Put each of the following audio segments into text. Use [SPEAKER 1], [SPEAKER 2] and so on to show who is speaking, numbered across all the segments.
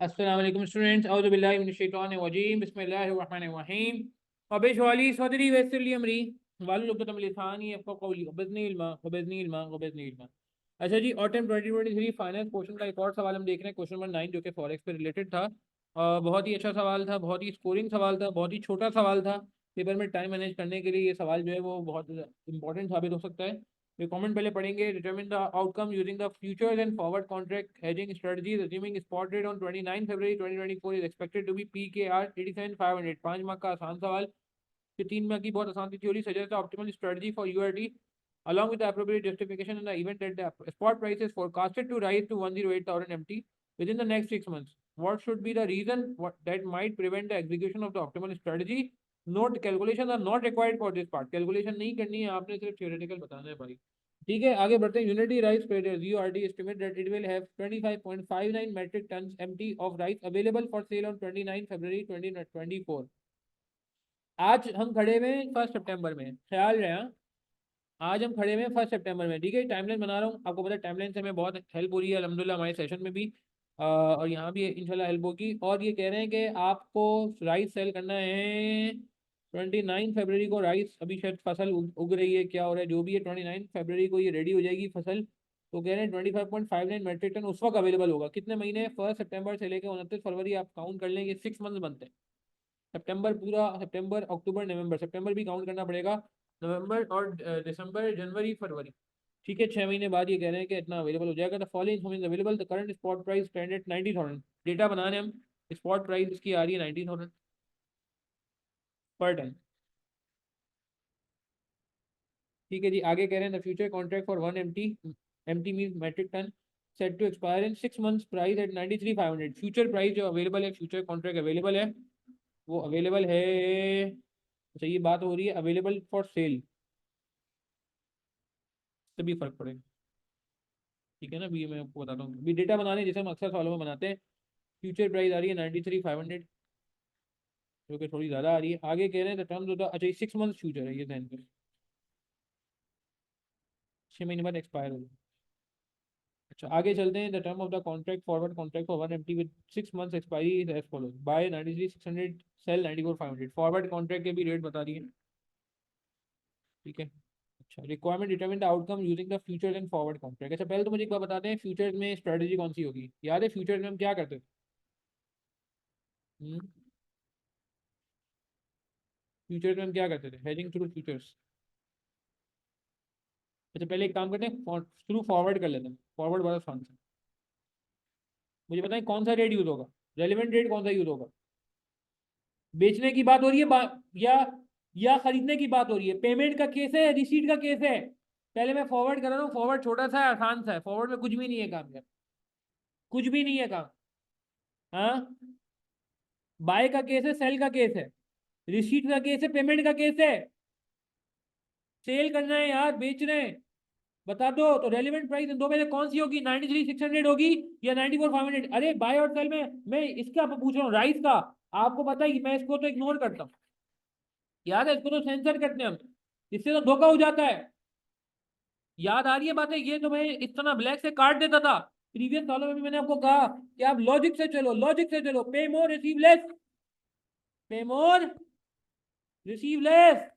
[SPEAKER 1] अस्सलाम वालेकुम स्टूडेंट्स औज़ु बिल्लाहि मिनश शैतानिर रजीम बिस्मिल्लाहिर रहमानिर रहीम वबिशवाली सदरी वयस्सिर ली अमरी वाहलुल उक़दतम मिन लिसानी यफ़क़हू क़ौली वबिज़्निल इल्मा। अच्छा जी, ऑटम 2023 फाइनेंस क्वेश्चन का एक और सवाल हम देख रहे हैं, क्वेश्चन नंबर 9 जो कि फॉरेक्स पे रिलेटेड था। बहुत ही अच्छा सवाल था, बहुत ही स्कोरिंग सवाल था, बहुत ही छोटा सवाल था। पेपर में टाइम मैनेज करने के लिए ये सवाल जो है वो बहुत इंपॉर्टेंट साबित हो सकता है। ये कमेंट पहले पढ़ेंगे। Determine the outcome using the futures and forward contract hedging strategies assuming spot rate on 29 February 2024 is expected to be PKR 87,500। 5 mark का आसान सवाल, फिर 3 मार्क की बहुत आसान सी theory. Suggest the optimal strategy for URT along with the appropriate justification in the event that the spot price is forecasted to rise to 108,000 MT within the next 6 months. What should be the reason that might prevent the execution of the optimal strategy? Note: calculations are not required for this part. Calculation नहीं करनी है आपने, सिर्फ theoretical बताना है भाई। ठीक है, आगे बढ़ते हैं। Unity rice traders URT estimate that it will have 25.59 metric ton MT of rice available for sale on 29 February 2024। आज हम खड़े हुए 1 सितंबर में, ख्याल रहे। आज हम खड़े हुए हैं 1 सितंबर में। ठीक है, टाइमलाइन बना रहा हूँ, आपको पता है टाइमलाइन से हमें बहुत हेल्प हो रही है अल्हम्दुलिल्लाह, हमारे सेशन में भी और यहाँ भी इंशाल्लाह हेल्प होगी। और ये कह रहे हैं कि आपको राइस सेल करना है 29 फरवरी को। राइस अभी शायद फसल उग रही है, क्या हो रहा है जो भी है, 29 फरवरी को ये रेडी हो जाएगी फसल। तो कह रहे हैं 25.59 मेट्रिक टन उस वक्त अवेलेबल होगा। कितने महीने? 1 सितंबर से लेकर 29 फरवरी, आप काउंट कर लेंगे, 6 मंथ बनते हैं। सितंबर पूरा, सितंबर अक्टूबर नवंबर, सितंबर भी काउंट करना पड़ेगा, नवंबर और दिसंबर जनवरी फरवरी। ठीक है, 6 महीने बाद ये कह रहे हैं कि इतना अवेलेबल हो जाएगा। The following information available. The current spot price stand at 90,000। Data बना रहे हैं हम। स्पॉट प्राइस इसकी आ रही है 90,000 पर टन। ठीक है जी, आगे कह रहे हैं the future contract for 1 MT, MT mean metric ton, set to expire in 6 months, price at 93,500। Future price जो अवेलेबल है, फ्यूचर कॉन्ट्रैक्ट अवेलेबल है, वो अवेलेबल है। अच्छा, ये बात हो रही है अवेलेबल फॉर सेल, तभी फर्क पड़ेगा। ठीक है ना, अभी मैं आपको बताता हूँ, अभी डेटा बनाने जैसे हम अक्सर सवालों में बनाते हैं। फ्यूचर प्राइस आ रही है 93,500, जो कि थोड़ी ज़्यादा आ रही है। आगे कह रहे हैं द टर्म्स ऑफ द, अच्छा 6 मंथ फ्यूचर है ये ध्यान कर, 6 महीने बाद एक्सपायर हो जाए। अच्छा, आगे चलते हैं। The term of the contract forward contract for 1 MT with 6 months expiry is as follows. Buy 93,600, sell 94,500। Forward contract के भी रेट बता दिए। ठीक है। अच्छा, requirement determine the outcome using the future and forward contract. अच्छा, पहले तो मुझे एक बात बताते हैं, फ्यूचर में स्ट्रेटजी कौन सी होगी? याद है फ्यूचर में हम क्या करते थे? फ्यूचर में हम क्या करते थे? Hedging through futures. अच्छा, पहले एक काम करते हैं, थ्रू फॉरवर्ड कर लेते हैं। फॉरवर्ड वाला आसान सा। मुझे बताएं कौन सा रेट यूज होगा, रेलिवेंट रेट कौन सा यूज होगा? बेचने की बात हो रही है या खरीदने की बात हो रही है? पेमेंट का केस है, रिसीट का केस है? पहले मैं फॉरवर्ड कर रहा हूँ। फॉरवर्ड छोटा सा है, आसान सा है। फॉरवर्ड में कुछ भी नहीं है काम यार, कुछ भी नहीं है काम। हाँ, बाय का केस है, सेल का केस है, रिसीट का केस है, पेमेंट का केस है। सेल करना है यार, बेच रहे हैं। बता दो तो रेलिवेंट प्राइस इन दो में से कौन सी होगी? 93,600 होगी या 94,500? अरे बाय और सेल में मैं इसका पूछ रहा हूँ, राइस का। आपको पता है कि मैं इसको तो इग्नोर करता हूँ, याद है, इसको तो सेंसर करते हैं हम, इससे तो धोखा हो जाता है। याद आ रही है बातें? ये तो मैं इस तरह ब्लैक से काट देता था प्रीवियस सालों में भी। मैंने आपको कहा कि आप लॉजिक से चलो, लॉजिक से चलो। पे मोर रिसीव लेस, पे मोर रिसीव लेस।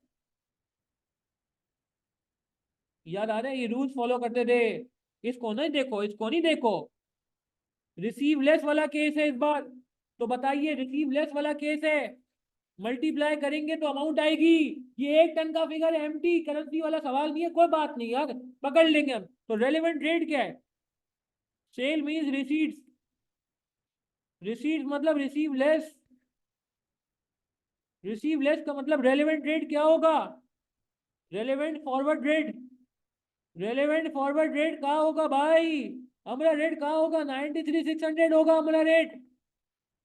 [SPEAKER 1] याद आ रहा है? ये रूल्स फॉलो करते थे। इसको नहीं देखो, इसको नहीं देखो। रिसीव लेस वाला केस है इस बार। तो बताइए, रिसीव लेस वाला केस है, मल्टीप्लाई करेंगे तो अमाउंट आएगी। ये 1 टन का फिगर है, एमटी करेंसी वाला सवाल नहीं है। कोई बात नहीं यार, पकड़ लेंगे हम। तो रेलिवेंट रेट क्या है? सेल मीन्स रिसीट्स, रिसीट्स मतलब रिसीव लेस। रिसीव लेस का मतलब रेलेवेंट रेट क्या होगा? Relevant forward rate. Relevant forward rate कहाँ होगा भाई? हमारा रेट कहाँ होगा? 93,600 होगा हमारा रेट।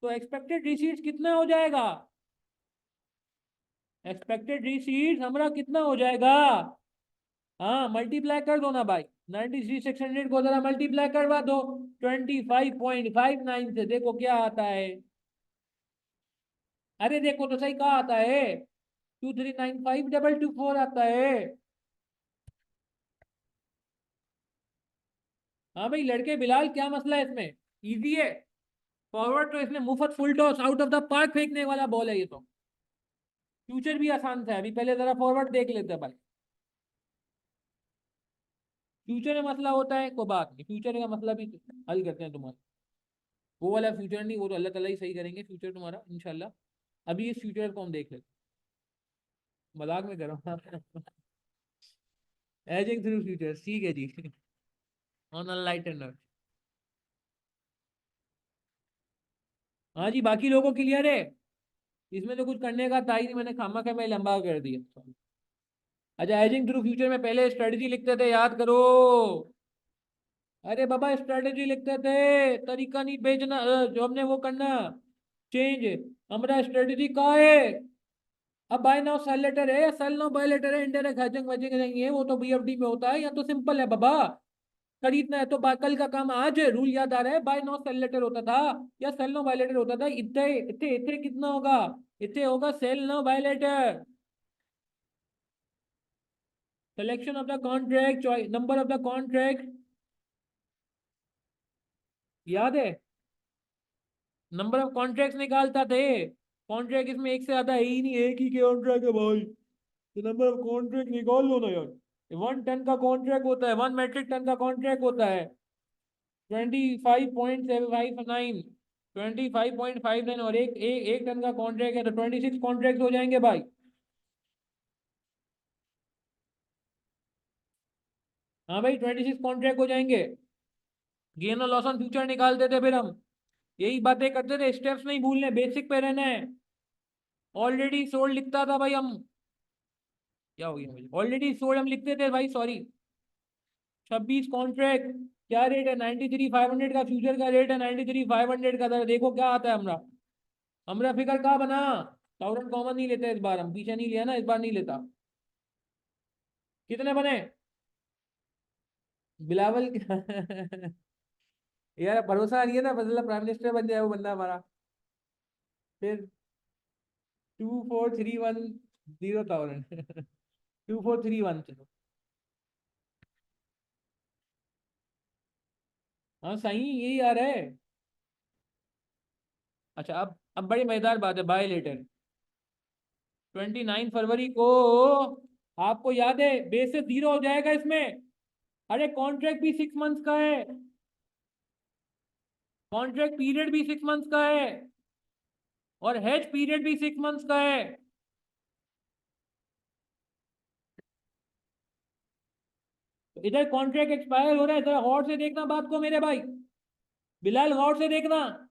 [SPEAKER 1] तो एक्सपेक्टेड रिसीट्स कितना हो जाएगा? एक्सपेक्टेड रिसीट्स हमारा कितना हो जाएगा? हाँ, मल्टीप्लाई कर दो ना भाई। 93,600 को जरा मल्टीप्लाई करवा दो 25.59 से, देखो क्या आता है। अरे देखो तो सही, कहाँ आता है? 2395224 आता है। हाँ भाई लड़के, बिलाल क्या मसला है इसमें? इजी है। फॉरवर्ड तो इसने मुफ्त full toss out of the park फेंकने वाला बॉल है ये तो। फ्यूचर भी आसान था, अभी पहले जरा फॉरवर्ड देख लेते हैं भाई। फ्यूचर में मसला होता है कोई बात नहीं, फ्यूचर का मसला भी हल करते हैं तुम्हारा। वो वाला फ्यूचर नहीं, वो तो अल्लाह ताला ही सही करेंगे फ्यूचर तुम्हारा इंशाल्लाह। अभी इस फ्यूचर को हम देख लेते हैं। मजाक में कर रहा हूँ। एजिंग थ्रू फ्यूचर, ठीक है जी। On a lighter note. हाँ जी, बाकी लोगों को क्लियर है। इसमें तो कुछ करने का था ही नहीं, मैंने खामा खा मैं लंबा कर दिया। अच्छा, एजिंग थ्रू फ्यूचर में पहले स्ट्रेटजी लिखते थे, याद करो। अरे बाबा स्ट्रेटजी लिखते थे, तरीका नहीं भेजना जो हमने वो करना चेंज। हमारा स्ट्रेटजी का है। अब बाय नाउ सेल लेटर है, सेल नाउ बाय लेटर है, इंडायरेक्ट हेजिंग वेजिंग नहीं है, वो तो बीएफडी में होता है, या तो सिंपल है बाबा। खरीदना है तो कल का काम आज रूल याद आ रहा है, बाय नाउ सेल लेटर होता था या सेल नाउ बाय लेटर होता था। इतने इतने इतने कितना होगा, इतने होगा sell now buy later. Selection of the contract, choice number of the contract, याद है। नंबर ऑफ कॉन्ट्रैक्ट निकालता थे। कॉन्ट्रैक्ट इसमें एक से ज्यादा है ही नहीं, एक ही कॉन्ट्रैक्ट है भाई। तो नंबर ऑफ कॉन्ट्रैक्ट निकाल लो ना यार। 1 टन का कॉन्ट्रैक्ट होता है, 1 मेट्रिक टन का कॉन्ट्रैक्ट होता है। 25.759, 25.59, और एक टन का कॉन्ट्रैक्ट है तो 26 कॉन्ट्रैक्ट हो जाएंगे भाई। हाँ भाई, 26 कॉन्ट्रैक्ट हो जाएंगे। गेन और लॉस ऑन फ्यूचर निकालते थे फिर हम। यही बातें करते थे, स्टेप्स नहीं भूलने, बेसिक पे रहना है। ऑलरेडी सोल्ड लिखता था भाई हम। क्या हो गया मुझे, ऑलरेडी सोल्ड हम लिखते थे भाई, सॉरी। 26 कॉन्ट्रैक्ट। क्या रेट है, 93,500 का फ्यूचर का रेट है, 93,500 का। जरा देखो क्या आता है हमारा। हमारा फिगर कहाँ बना। थाउजेंड कॉमन नहीं लेते इस बार हम, पीछे नहीं लिया ना, इस बार नहीं लेता। कितने बने बिलावल। यार भरोसा नहीं है ना, मतलब प्राइम मिनिस्टर बन जाए वो बंदा हमारा। फिर 2431 0,000। 2431, चलो। हाँ सही यही आ रहा है। अच्छा, अब बड़ी मजेदार बात है, बाय लेटर। 29 फरवरी को आपको याद है बेसिस जीरो हो जाएगा इसमें। अरे कॉन्ट्रैक्ट भी 6 मंथ्स का है, कॉन्ट्रैक्ट पीरियड भी 6 मंथ्स का है, और हेज पीरियड भी 6 मंथ्स का है। तो इधर कॉन्ट्रैक्ट एक्सपायर हो रहा है, इधर गौर से देखना बात को मेरे भाई। बिलाल गौर से देखना।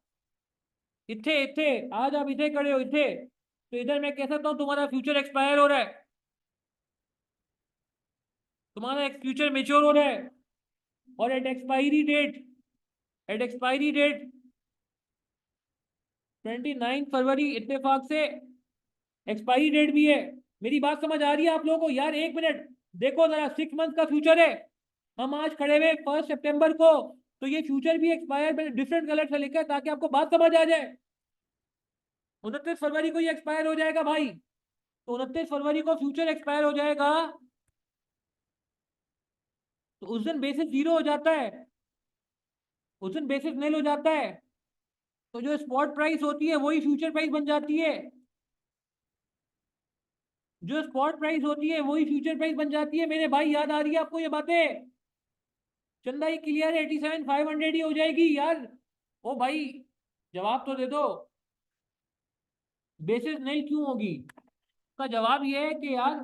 [SPEAKER 1] इथे इथे आज आप इथे खड़े हो इथे, तो इधर मैं कह सकता हूँ तुम्हारा फ्यूचर एक्सपायर हो रहा है, तुम्हारा एक फ्यूचर मेच्योर हो रहा है। और एट एक्सपायरी डेट 29 फरवरी इत्तेफाक से एक्सपायरी डेट भी है। मेरी बात समझ आ रही है आप लोगों को यार, एक मिनट देखो जरा, 6 मंथ का फ्यूचर है। हम आज खड़े हुए 1 सितंबर को, तो ये फ्यूचर भी एक्सपायर, मैंने डिफरेंट कलर से लिखा है ताकि आपको बात समझ आ जाए। 29 फरवरी को ये एक्सपायर हो जाएगा भाई। तो 29 फरवरी को फ्यूचर एक्सपायर हो जाएगा, तो उस दिन बेसिस जीरो हो जाता है, उस दिन बेसिस नेल हो जाता है। तो जो स्पॉट प्राइस होती है वही फ्यूचर प्राइस बन जाती है। जो स्पॉट प्राइस होती है वही फ्यूचर प्राइस बन जाती है मेरे भाई, याद आ रही है आपको ये बातें। चंदा ये क्लियर है, 87,500 ही हो जाएगी यार। ओ भाई जवाब तो दे दो, बेसिस नेल क्यों होगी। का जवाब ये है कि यार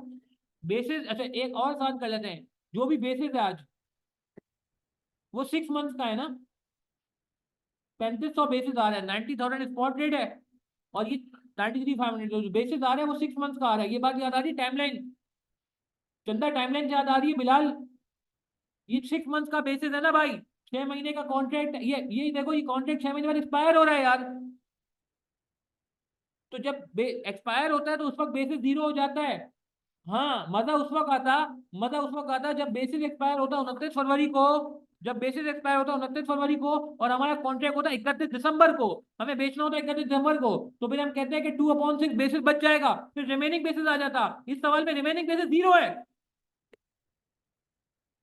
[SPEAKER 1] बेसिस, अच्छा एक और आसान कर लेते हैं। जो भी बेसिस है आज वो 6 मंथ्स का है ना। 3500 बेसिस आ रहा है, 90,000 स्पॉट रेट है, और ये 93,500 जो बेसिस आ रहा है वो 6 मंथ्स का आ रहा है। ये बात याद आ रही है, टाइमलाइन। चंदा टाइमलाइन याद आ रही है बिलाल। ये 6 मंथ्स का बेसिस है ना भाई, 6 महीने का कॉन्ट्रैक्ट। ये देखो, ये कॉन्ट्रैक्ट 6 महीने बाद एक्सपायर हो रहा है यार। तो जब एक्सपायर होता है तो उस वक्त बेसिस जीरो हो जाता है। हाँ, मजा उस वक्त आता जब बेसिस एक्सपायर होता है 29 फरवरी को। जब बेसिस एक्सपायर होता है 29 फरवरी को, और हमारा कॉन्ट्रैक्ट होता है 31 दिसंबर को, हमें बेचना होता है 31 दिसंबर को। तो फिर हम कहते हैं कि 2/6 बेसिस बच जाएगा, फिर रिमेनिंग बेसिस आ जाता। इस सवाल में रिमेनिंग बेसिस जीरो है।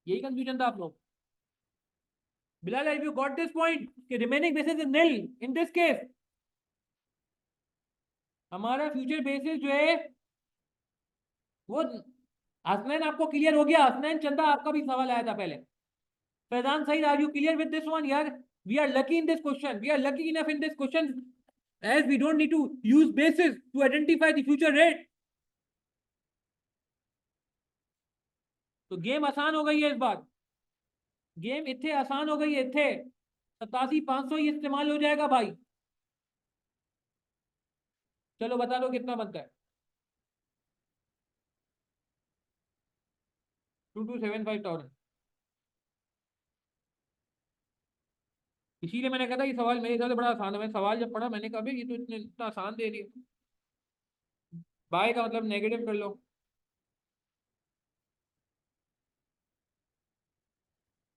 [SPEAKER 1] यही कंफ्यूजन था आप लोग। Bilal, have you got this point? कि remaining basis is nil in this case. हमारा फ्यूचर बेसिस जो है वो, हसनैन आपको क्लियर हो गया? हसनैन चंदा, आपका भी सवाल आया था पहले। Faizan Saeed, are you clear with this one यार? We are lucky in this question, we are lucky enough in this question, as we don't need to use basis to identify the future rate. तो game आसान हो गई है इस बार, game इतने आसान हो गई है, इतने 87,500 ही इस्तेमाल हो जाएगा भाई। चलो बता दो कितना बनता है। 2275,000। इसीलिए मैंने कहा था ये सवाल मेरे हिसाब से बड़ा आसान है। मैं सवाल जब पढ़ा मैंने कहा भाई ये तो इतना आसान दे दिया। बाय का मतलब नेगेटिव कर लो।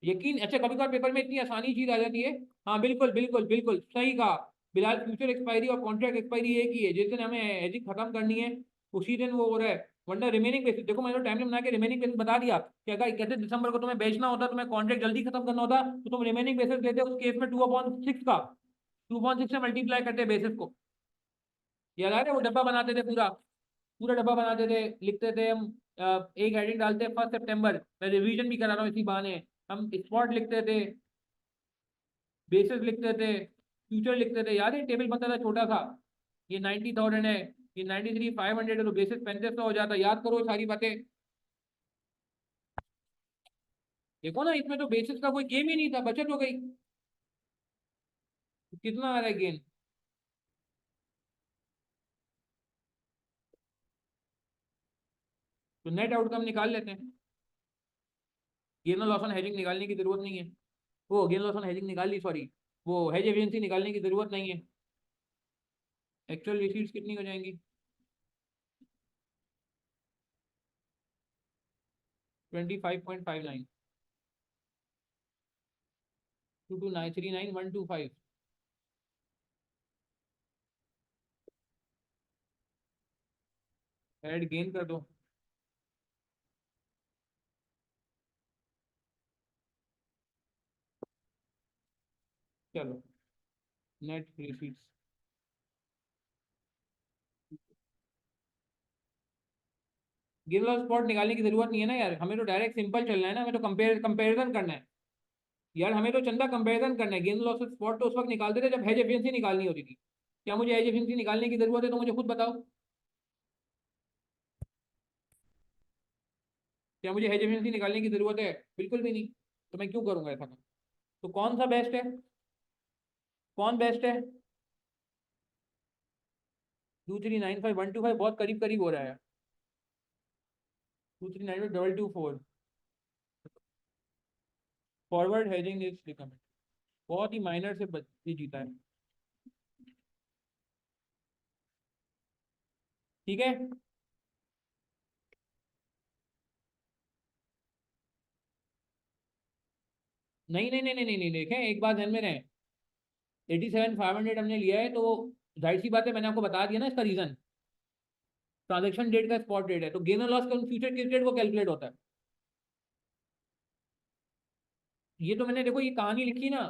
[SPEAKER 1] यकीन, अच्छा कभी कभार पेपर में इतनी आसानी चीज आ जाती है। हाँ बिल्कुल बिल्कुल बिल्कुल सही कहा बिलाल, फ्यूचर एक्सपायरी और कॉन्ट्रैक्ट एक्सपायरी एक ही है। जिस दिन हमें एजिंग खत्म करनी है उसी दिन वो हो रहा है। वरना रिमेनिंग बेसिस देखो, मैंने तो टाइम बना के रिमेनिंग बेसिस बता दिया कि अगर 31 दिसंबर को तुम्हें बेचना होता, तुम्हें कॉन्ट्रैक्ट जल्दी खत्म करना होता, तो तुम रिमेनिंग बेसिस लेते। उस केस में 2/6 का 2/6 से मल्टीप्लाई करते बेसिस को। याद आ रहा है वो डब्बा बनाते थे, पूरा पूरा डब्बा बनाते थे, लिखते थे हम एक हेडिंग डालते 1 सितंबर, मैं रिवीजन भी करा रहा हूँ इसी बहाने। हम स्पॉट लिखते थे, बेसिस लिखते थे, फ्यूचर लिखते थे। याद है टेबल बनता था छोटा सा, ये 90,000 है, ये 93,500 है, तो बेसिस 3500 हो जाता। याद करो सारी बातें। देखो ना, इसमें तो बेसिस का कोई गेम ही नहीं था, बचत हो गई। कितना आ रहा है गेन? तो नेट आउटकम निकाल लेते हैं। गेन और लॉस ऑन हेजिंग निकालने की जरूरत नहीं है। वो गेन लॉस ऑन हेजिंग निकाल ली, सॉरी, वो हेज एफिशिएंसी निकालने की जरूरत नहीं है। एक्चुअल रिसीट्स कितनी हो जाएंगी? 25.59, 22939,125। ऐड गेन कर दो। चलो, net receipts. Gain loss spot निकालने की जरूरत नहीं है ना यार, हमें तो डायरेक्ट सिंपल चलना है ना, हमें तो कंपेरिजन करना है यार। हमें तो चंदा कंपेरिजन करना है। गेन लॉस स्पॉट तो उस वक्त निकालते थे जब हेज एफिशिएंसी निकालनी होती थी। क्या मुझे हेज एफिशिएंसी निकालने की जरूरत है? तो मुझे खुद बताओ, क्या मुझे हेज एफिशिएंसी निकालने की जरूरत है? बिल्कुल भी नहीं। तो मैं क्यों करूंगा ऐसा काम? तो कौन सा बेस्ट है? कौन बेस्ट है? 2395125 बहुत करीब करीब हो रहा है। 2392224। Forward hedging is recommend. बहुत ही माइनर से ही जीता है। ठीक है। नहीं नहीं नहीं नहीं नहीं नहीं, देखें एक बात ध्यान में रहे। 87,500 हमने लिया है तो जाहिर सी बात है, मैंने आपको बता दिया ना इसका रीजन। ट्रांजेक्शन डेट का स्पॉट डेट है, तो गेन और लॉस का फ्यूचर किस डेट को कैलकुलेट होता है? ये तो मैंने देखो ये कहानी लिखी ना।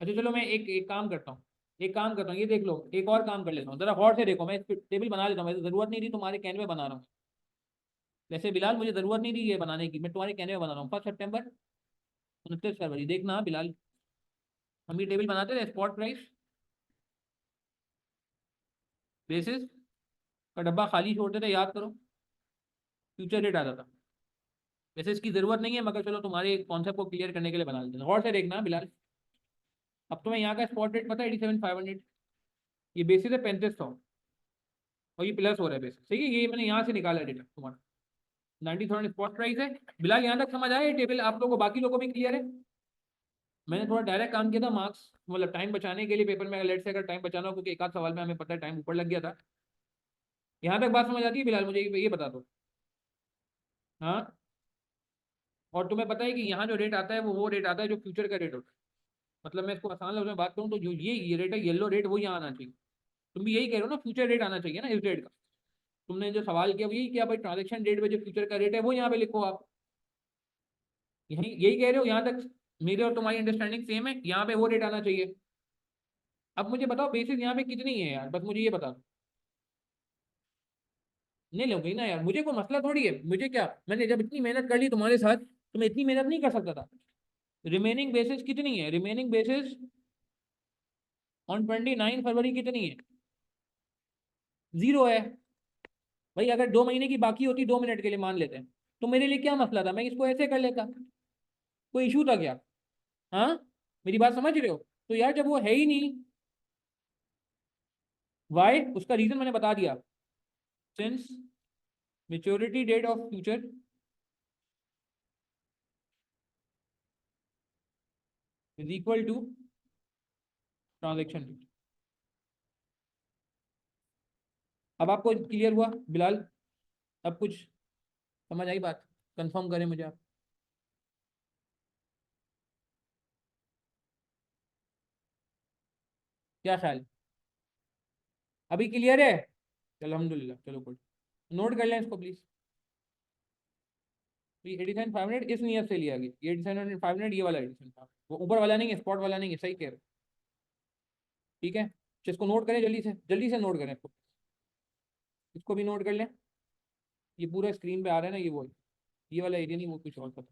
[SPEAKER 1] अच्छा चलो मैं एक एक काम करता हूँ, एक काम करता हूँ, ये देख लो, एक और काम कर लेता हूँ, जरा गौर से देखो। मैं टेबल बना लेता हूँ, मुझे जरूरत नहीं थी, तुम्हारे कहने में बना रहा हूँ। वैसे बिलाल मुझे जरूरत नहीं थी ये बनाने की, मैं तुम्हारे कहने में बना रहा हूँ। 1 सितंबर, 29 फरवरी, देखना बिलाल, हम ये टेबल बनाते थे, स्पॉट प्राइस, बेसिस का डब्बा खाली छोड़ते थे, याद करो, फ्यूचर रेट आता था। वैसे इसकी जरूरत नहीं है, मगर चलो तुम्हारे कॉन्सेप्ट को क्लियर करने के लिए बना देते हैं। गौर से देखना बिलाल, अब तुम्हें यहाँ का स्पॉट रेट पता है 87,500, ये बेसिस है 3500, और ये प्लस हो रहा है बेसिस, ठीक है? ये मैंने यहाँ से निकाला है डेटा तुम्हारा। 90,000 स्पॉट प्राइस है। बिलाल यहाँ तक समझ आया ये टेबल आप लोगों को? बाकी लोगों को भी क्लियर है? मैंने थोड़ा डायरेक्ट काम किया था, मार्क्स मतलब टाइम बचाने के लिए पेपर में, लेट से अगर टाइम बचाना हो, क्योंकि एक आध सवाल में हमें पता है टाइम ऊपर लग गया था। यहाँ तक बात समझ आती है बिलाल? मुझे ये बता दो। हाँ, और तुम्हें पता है कि यहाँ जो रेट आता है वो रेट आता है जो फ्यूचर का रेट होता है। मतलब मैं इसको आसान लफ्ज़ में बात करूँ तो जो ये रेट है, येलो रेट, वो यहाँ आना चाहिए। तुम भी यही कह रहे हो ना, फ्यूचर रेट आना चाहिए ना इस रेट का। तुमने जो सवाल किया वो यही किया भाई, ट्रांजेक्शन डेट पे जो फ्यूचर का रेट है वो यहाँ पे लिखो आप। यही यही कह रहे हो यहाँ तक? मेरे और तुम्हारी अंडरस्टैंडिंग सेम है, यहाँ पे वो रेट आना चाहिए। अब मुझे बताओ बेसिस यहाँ पे कितनी है यार, बस मुझे ये बता। नहीं लूंगी ना यार, मुझे कोई मसला थोड़ी है, मुझे क्या, मैंने जब इतनी मेहनत कर ली तुम्हारे साथ तो मैं इतनी मेहनत नहीं कर सकता था। रिमेनिंग बेसिस कितनी है, रिमेनिंग बेसिस ऑन 29 फरवरी कितनी है? जीरो है। भाई अगर 2 महीने की बाकी होती, 2 मिनट के लिए मान लेते हैं, तो मेरे लिए क्या मसला था, मैं इसको ऐसे कर लेता, कोई इशू था क्या? हाँ, मेरी बात समझ रहे हो? तो यार जब वो है ही नहीं, वाई, उसका रीजन मैंने बता दिया। Since maturity date of future is equal to transaction. अब आपको क्लियर हुआ बिलाल? अब कुछ समझ आई बात? कंफर्म करें मुझे आप। क्या ख्याल? अभी क्लियर है? चलो अल्हम्दुलिल्लाह, चलो गुड। नोट कर लें इसको प्लीज। 87,500 इस नियत से लिया गया, 87,500 ये वाला एडिशन था, वो ऊपर वाला नहीं है, स्पॉट वाला नहीं है, सही कह रहे हो। ठीक है, तो इसको नोट करें, जल्दी से नोट करें इसको। इसको भी नोट कर लें। ये पूरा स्क्रीन पे आ रहा है ना, ये वो है। ये वाला एरिया नहीं, वो कुछ और था।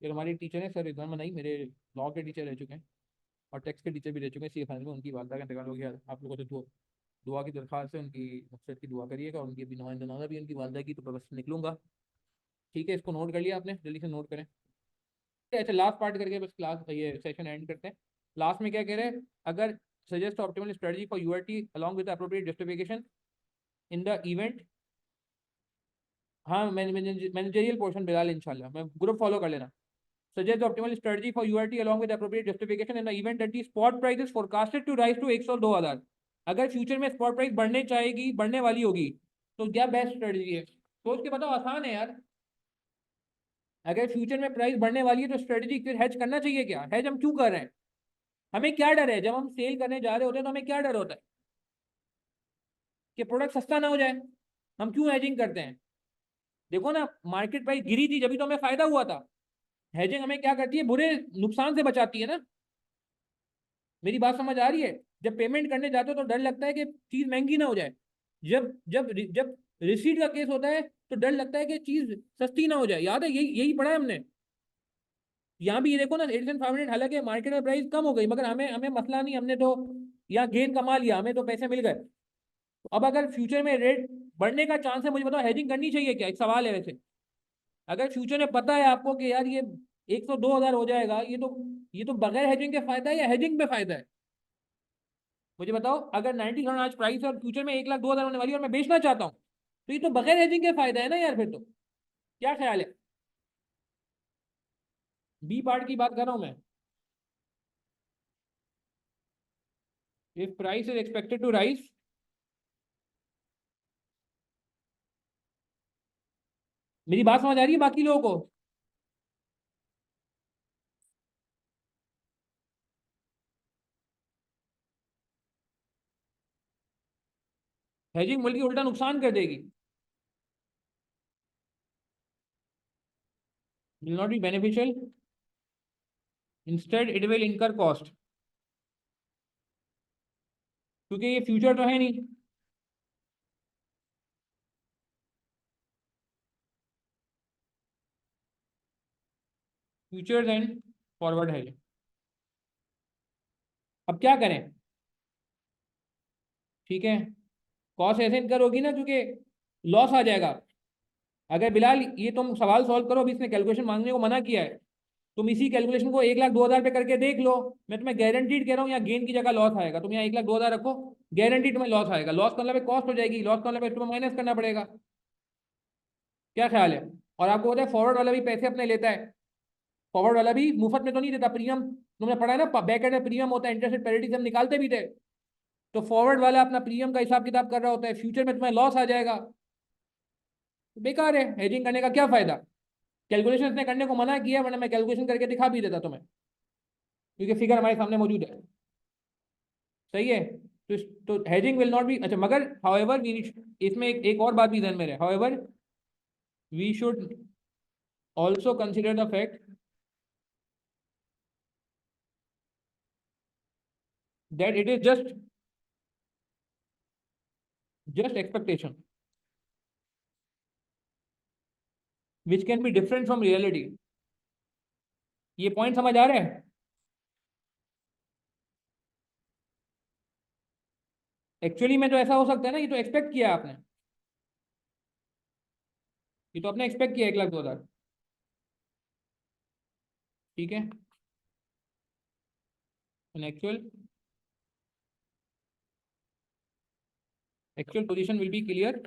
[SPEAKER 1] ये हमारे टीचर है सर रिजवान मनाई, मेरे लॉ के टीचर रह चुके हैं और टैक्स के टीचर भी रह चुके हैं, सी फाइनल में। उनकी वालदा का इंतकाल हो गया। आप लोगों को तो दुआ की दरख्वास्त है, उनकी मकसद की दुआ करिएगा, उनकी भी नुमाइंदनामा भी उनकी वालदा की, तो बस निकलूंगा। ठीक है, इसको नोट कर लिया आपने? जल्दी से नोट करें। अच्छा, लास्ट पार्ट करके बस क्लास ये सेशन एंड करते हैं। लास्ट में क्या कह रहे हैं? अगर suggest optimal strategy for URT along with appropriate justification in the event. हाँ, मैनेजरियल पोर्शन बिलाल, इंशाल्लाह मैं ग्रुप फॉलो कर लेना। Suggest the optimal strategy for URT along with appropriate justification in the event that the spot price is forecasted to rise to 102,000। अगर future में spot price बढ़ने चाहेगी, बढ़ने वाली होगी, तो क्या बेस्ट स्ट्रेटजी है? सोच के बताओ, आसान है यार। अगर फ्यूचर में प्राइस बढ़ने वाली है तो स्ट्रेटजी फिर हेज करना चाहिए क्या? हेज हम क्यों कर रहे हैं? हमें क्या डर है? जब हम सेल करने जा रहे होते हैं तो हमें क्या डर होता है कि प्रोडक्ट सस्ता ना हो जाए? हम क्यों हेजिंग करते हैं? देखो ना, मार्केट प्राइस गिरी थी जब भी तो हमें फायदा हुआ था। हेजिंग हमें क्या करती है, बुरे नुकसान से बचाती है ना। मेरी बात समझ आ रही है? जब पेमेंट करने जाते हो तो डर लगता है कि चीज महंगी ना हो जाए। जब जब जब रिसीट का केस होता है तो डर लगता है कि चीज सस्ती ना हो जाए। याद है? यही यही पढ़ा है हमने। यहाँ भी ये देखो ना, 8500, हालांकि मार्केट में प्राइस कम हो गई मगर हमें हमें मसला नहीं, हमने तो यहाँ गेन कमा लिया, हमें तो पैसे मिल गए। तो अब अगर फ्यूचर में रेट बढ़ने का चांस है, मुझे बताओ हेजिंग करनी चाहिए क्या? एक सवाल है वैसे। अगर फ्यूचर में पता है आपको कि यार ये 102,000 हो जाएगा, ये तो बगैर हेजिंग के फायदा है या हेजिंग में फायदा है? मुझे बताओ, अगर 90,000 आज प्राइस है और फ्यूचर में 1,02,000 होने वाली है और मैं बेचना चाहता हूँ, तो ये तो बगैर हेजिंग के फायदा है ना यार फिर तो। क्या ख्याल है? बी पार्ट की बात कर रहा हूं मैं। If price is expected to rise, मेरी बात समझ आ रही है बाकी लोगों को? हेजिंग बल्कि उल्टा नुकसान कर देगी। Will not be beneficial, instead it will इनकर कॉस्ट, क्योंकि ये फ्यूचर तो है नहीं। फ्यूचर्स एंड फॉरवर्ड है। अब क्या करें? ठीक है, कॉस्ट ऐसे इनकर होगी ना, क्योंकि लॉस आ जाएगा। अगर बिलाल ये तुम सवाल सॉल्व करो, अभी इसने कैलकुलेशन मांगने को मना किया है, तुम इसी कैलकुलेशन को 1,02,000 पे करके देख लो। मैं तुम्हें गारंटीड कह रहा हूँ, यहाँ गेन की जगह लॉस आएगा। तुम यहाँ 1,02,000 रखो, गारंटी तुम्हें लॉस आएगा। लॉस का मतलब कॉस्ट हो जाएगी, लॉस का मतलब तुम्हें माइनस करना पड़ेगा। क्या ख्याल है? और आपको पता है फॉरवर्ड वाला भी पैसे अपने लेता है। फॉरवर्ड वाला भी मुफ्त में तो नहीं देता, प्रीमियम तुमने पढ़ा है ना, बैक एंड में प्रीमियम होता है, इंटरेस्ट रेट पैरिटी से हम निकालते भी थे। तो फॉरवर्ड वाला अपना प्रीमियम का हिसाब किताब कर रहा होता है, फ्यूचर में तुम्हें लॉस आ जाएगा। तो बेकार है, हेजिंग करने का क्या फायदा? कैलकुलेशन इसने करने को मना किया, वरना मैं कैलकुलेशन करके दिखा भी देता तुम्हें, क्योंकि फिगर हमारे सामने मौजूद है। सही है? तो हेजिंग विल नॉट बी अच्छा, मगर हाउएवर वी, इसमें एक और बात भी ध्यान में रहे, however we should also consider the fact that it is just expectation which can be different from reality. ये पॉइंट समझ आ रहा है? एक्चुअली में तो ऐसा हो सकता है ना, ये तो एक्सपेक्ट किया आपने, ये तो आपने एक्सपेक्ट किया 1,02,000, ठीक है। Actual actual position will be clear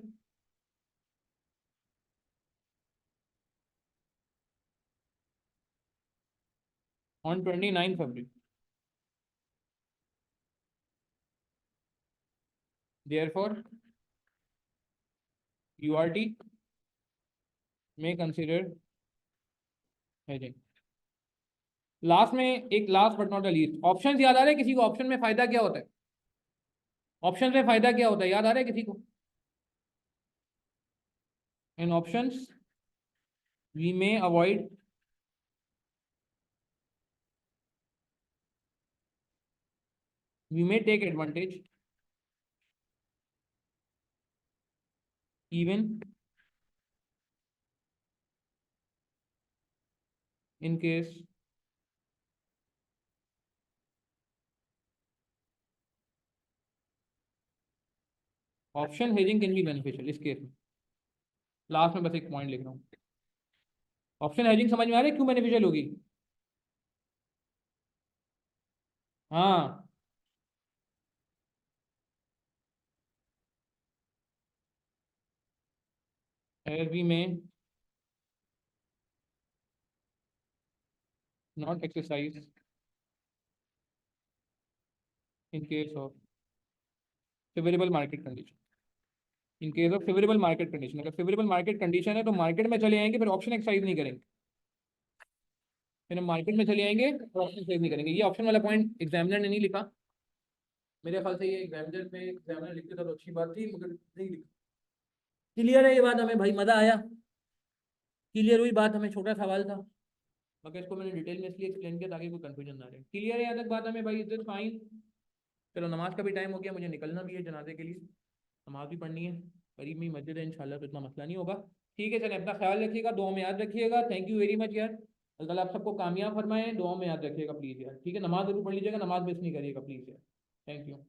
[SPEAKER 1] on 29 February। Therefore, URT may consider hedging। Last में एक last but not the least, options याद आ रहे हैं किसी को? ऑप्शन में फायदा क्या होता है? ऑप्शन में फायदा क्या होता है, याद आ रहा है किसी को? In options we may avoid we may take advantage even in case option hedging can be beneficial. इस केस में लास्ट में बस एक पॉइंट लिख रहा हूँ, ऑप्शन हेजिंग समझ में आ रहा है क्यों बेनिफिशियल होगी? हाँ, as we may not exercise in case of favourable market condition. In case of favourable market condition, अगर फेवरेबल मार्केट कंडीशन है तो मार्केट में चले आएंगे, फिर ऑप्शन एक्सरसाइज नहीं करेंगे, फिर हम मार्केट में चले आएंगे और ऑप्शन एक्सरसाइज नहीं करेंगे। ये ऑप्शन वाला पॉइंट एग्जामिनर ने नहीं लिखा मेरे ख्याल से, ये एग्जामिनर लिखते था तो अच्छी बात थी, मगर नहीं लिखा। क्लियर है ये बात हमें भाई? मजा आया? क्लियर हुई बात? हमें छोटा सवाल था, मगर इसको मैंने डिटेल में इसलिए एक्सप्लेन किया ताकि कोई कंफ्यूजन ना रहे। क्लियर है यहाँ तक बात हमें भाई? Is this fine? चलो नमाज का भी टाइम हो गया, मुझे निकलना भी है जनाजे के लिए, नमाज भी पढ़नी है, करीब में ही मस्जिद है इंशाल्लाह, तो इतना मसला नहीं होगा। ठीक है, चले अपना ख्याल रखिएगा, दुआ में याद रखिएगा। थैंक यू वेरी मच यार, अल्लाह ताला आप सबको कामयाब फरमाए, दुआ में याद रखिएगा प्लीज़ यार, ठीक है। नमाज जरूर पढ़ लीजिएगा, नमाज मिस नहीं करिएगा प्लीज़ यार। Thank you.